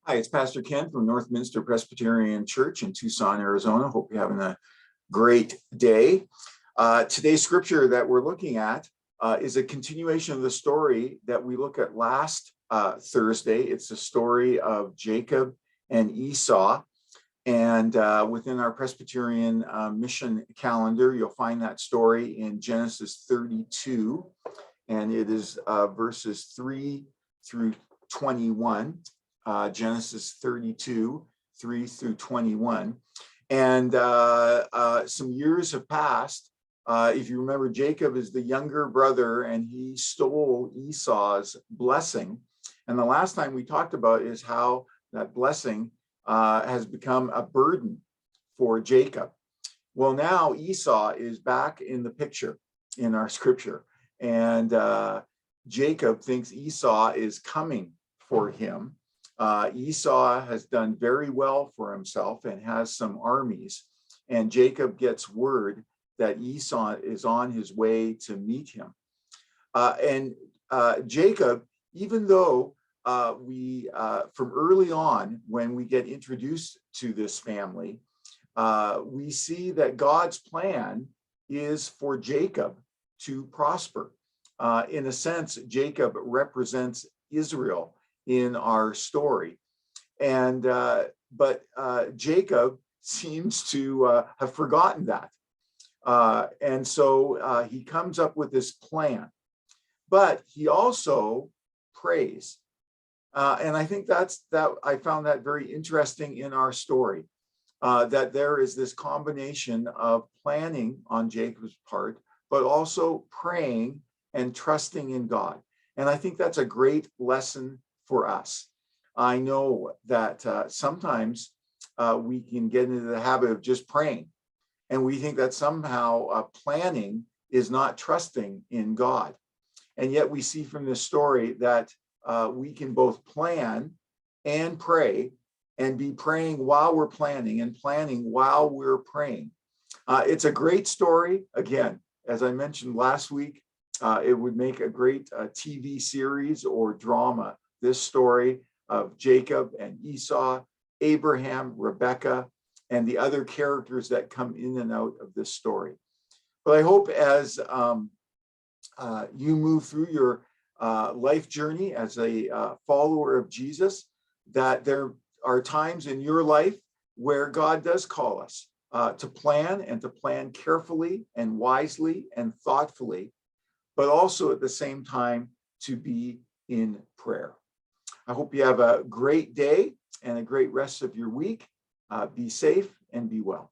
Hi, it's Pastor Ken from Northminster Presbyterian Church in Tucson, Arizona. Hope you're having a great day. Today's scripture that we're looking at is a continuation of the story that we looked at last Thursday. It's the story of Jacob and Esau. And within our Presbyterian mission calendar, you'll find that story in Genesis 32. And it is verses 3 through 21. Genesis 32, 3 through 21. And some years have passed. If you remember, Jacob is the younger brother and he stole Esau's blessing. And the last time we talked about is how that blessing has become a burden for Jacob. Well, now Esau is back in the picture in our scripture. And Jacob thinks Esau is coming for him. Esau has done very well for himself and has some armies, and Jacob gets word that Esau is on his way to meet him. Jacob, even though from early on, when we get introduced to this family, we see that God's plan is for Jacob to prosper. In a sense, Jacob represents Israel in our story. And but Jacob seems to have forgotten that. And so he comes up with this plan, but he also prays. And I think I found that very interesting in our story, that there is this combination of planning on Jacob's part, but also praying and trusting in God. And I think that's a great lesson for us. I know that sometimes we can get into the habit of just praying, and we think that somehow planning is not trusting in God. And yet we see from this story that we can both plan and pray, and be praying while we're planning and planning while we're praying. It's a great story. Again, as I mentioned last week, it would make a great TV series or drama. This story of Jacob and Esau, Abraham, Rebecca, and the other characters that come in and out of this story. But I hope as you move through your life journey as a follower of Jesus, that there are times in your life where God does call us to plan, and to plan carefully and wisely and thoughtfully, but also at the same time to be in prayer. I hope you have a great day and a great rest of your week. Be safe and be well.